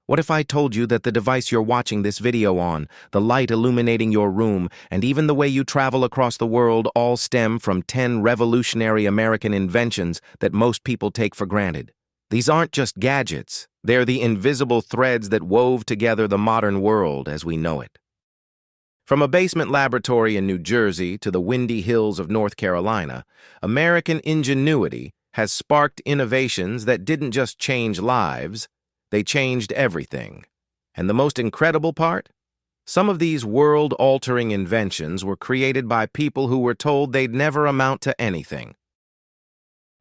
What if I told you that the device you're watching this video on, the light illuminating your room, and even the way you travel across the world all stem from 10 revolutionary American inventions that most people take for granted? These aren't just gadgets. They're the invisible threads that wove together the modern world as we know it. From a basement laboratory in New Jersey to the windy hills of North Carolina, American ingenuity has sparked innovations that didn't just change lives, they changed everything. And the most incredible part? Some of these world-altering inventions were created by people who were told they'd never amount to anything.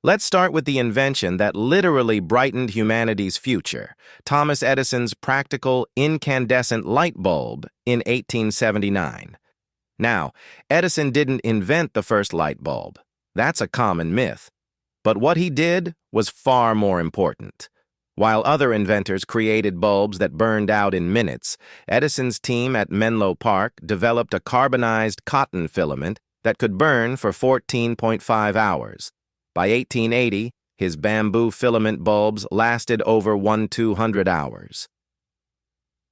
Let's start with the invention that literally brightened humanity's future, Thomas Edison's practical incandescent light bulb in 1879. Now, Edison didn't invent the first light bulb. That's a common myth. But what he did was far more important. While other inventors created bulbs that burned out in minutes, Edison's team at Menlo Park developed a carbonized cotton filament that could burn for 14.5 hours. By 1880, his bamboo filament bulbs lasted over 1,200 hours.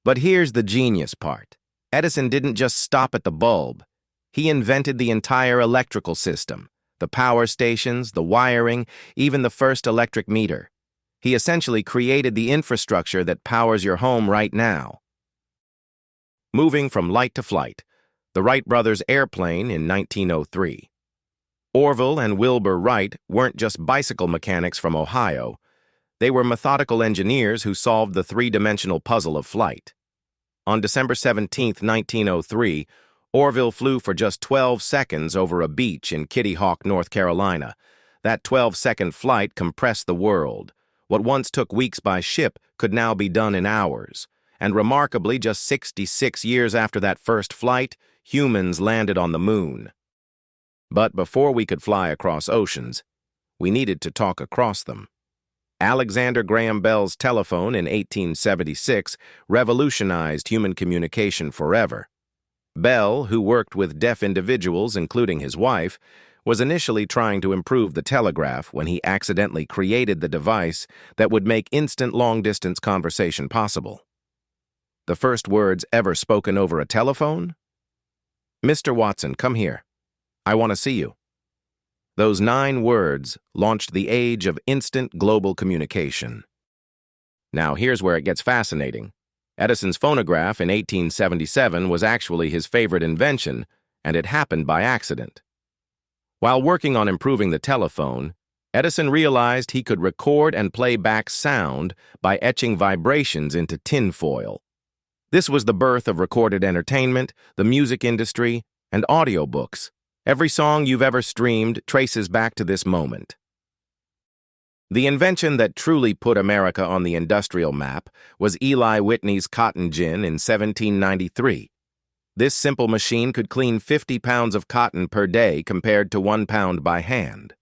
But here's the genius part. Edison didn't just stop at the bulb. He invented the entire electrical system, the power stations, the wiring, even the first electric meter. He essentially created the infrastructure that powers your home right now. Moving from light to flight, the Wright Brothers airplane in 1903. Orville and Wilbur Wright weren't just bicycle mechanics from Ohio. They were methodical engineers who solved the three-dimensional puzzle of flight. On December 17, 1903, Orville flew for just 12 seconds over a beach in Kitty Hawk, North Carolina. That 12-second flight compressed the world. What once took weeks by ship could now be done in hours. And remarkably, just 66 years after that first flight, humans landed on the moon. But before we could fly across oceans, we needed to talk across them. Alexander Graham Bell's telephone in 1876 revolutionized human communication forever. Bell, who worked with deaf individuals, including his wife, was initially trying to improve the telegraph when he accidentally created the device that would make instant long-distance conversation possible. The first words ever spoken over a telephone? "Mr. Watson, come here. I want to see you." Those 9 words launched the age of instant global communication. Now here's where it gets fascinating. Edison's phonograph in 1877 was actually his favorite invention, and it happened by accident. While working on improving the telephone, Edison realized he could record and play back sound by etching vibrations into tinfoil. This was the birth of recorded entertainment, the music industry, and audiobooks. Every song you've ever streamed traces back to this moment. The invention that truly put America on the industrial map was Eli Whitney's cotton gin in 1793. This simple machine could clean 50 pounds of cotton per day compared to 1 pound by hand.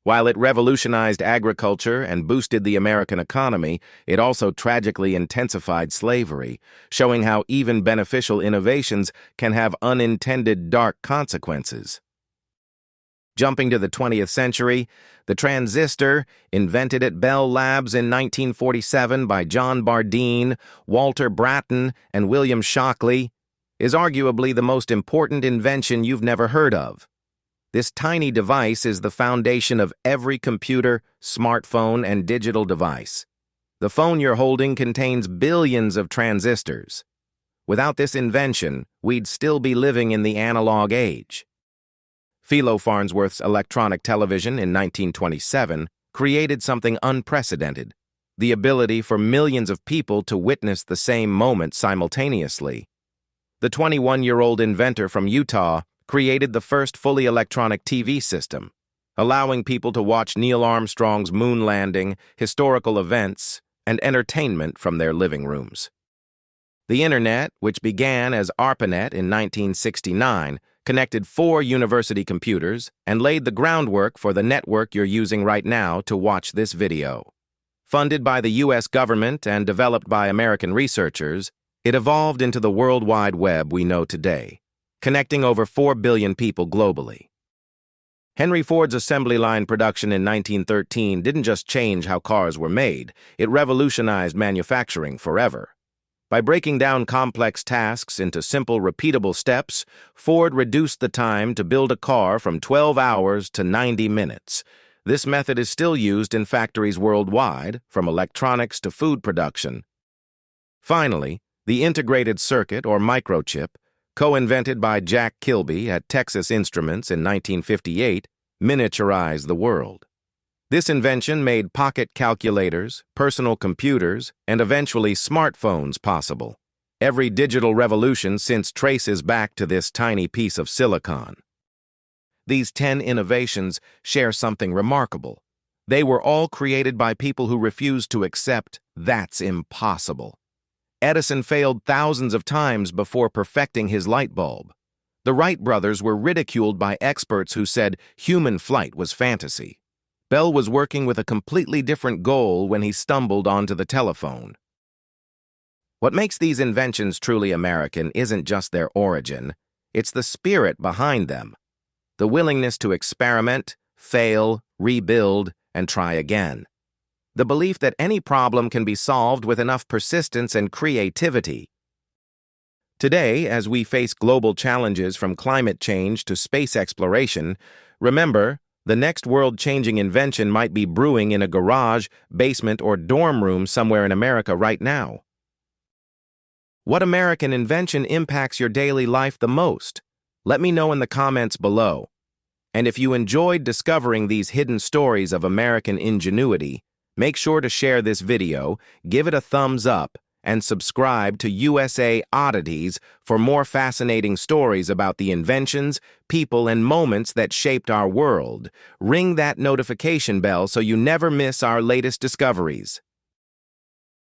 While it revolutionized agriculture and boosted the American economy, it also tragically intensified slavery, showing how even beneficial innovations can have unintended dark consequences. Jumping to the 20th century, the transistor, invented at Bell Labs in 1947 by John Bardeen, Walter Brattain, and William Shockley, is arguably the most important invention you've never heard of. This tiny device is the foundation of every computer, smartphone, and digital device. The phone you're holding contains billions of transistors. Without this invention, we'd still be living in the analog age. Philo Farnsworth's electronic television in 1927 created something unprecedented, the ability for millions of people to witness the same moment simultaneously. The 21-year-old inventor from Utah created the first fully electronic TV system, allowing people to watch Neil Armstrong's moon landing, historical events, and entertainment from their living rooms. The Internet, which began as ARPANET in 1969, connected 4 university computers and laid the groundwork for the network you're using right now to watch this video. Funded by the U.S. government and developed by American researchers, it evolved into the World Wide Web we know today, connecting over 4 billion people globally. Henry Ford's assembly line production in 1913 didn't just change how cars were made, it revolutionized manufacturing forever. By breaking down complex tasks into simple, repeatable steps, Ford reduced the time to build a car from 12 hours to 90 minutes. This method is still used in factories worldwide, from electronics to food production. Finally, the integrated circuit, or microchip, co-invented by Jack Kilby at Texas Instruments in 1958, miniaturized the world. This invention made pocket calculators, personal computers, and eventually smartphones possible. Every digital revolution since traces back to this tiny piece of silicon. These 10 innovations share something remarkable. They were all created by people who refused to accept that's impossible. Edison failed thousands of times before perfecting his light bulb. The Wright brothers were ridiculed by experts who said human flight was fantasy. Bell was working with a completely different goal when he stumbled onto the telephone. What makes these inventions truly American isn't just their origin, it's the spirit behind them. The willingness to experiment, fail, rebuild, and try again. The belief that any problem can be solved with enough persistence and creativity. Today, as we face global challenges from climate change to space exploration, remember, the next world-changing invention might be brewing in a garage, basement, or dorm room somewhere in America right now. What American invention impacts your daily life the most? Let me know in the comments below. And if you enjoyed discovering these hidden stories of American ingenuity, make sure to share this video, give it a thumbs up, and subscribe to USA Oddities for more fascinating stories about the inventions, people, and moments that shaped our world. Ring that notification bell so you never miss our latest discoveries.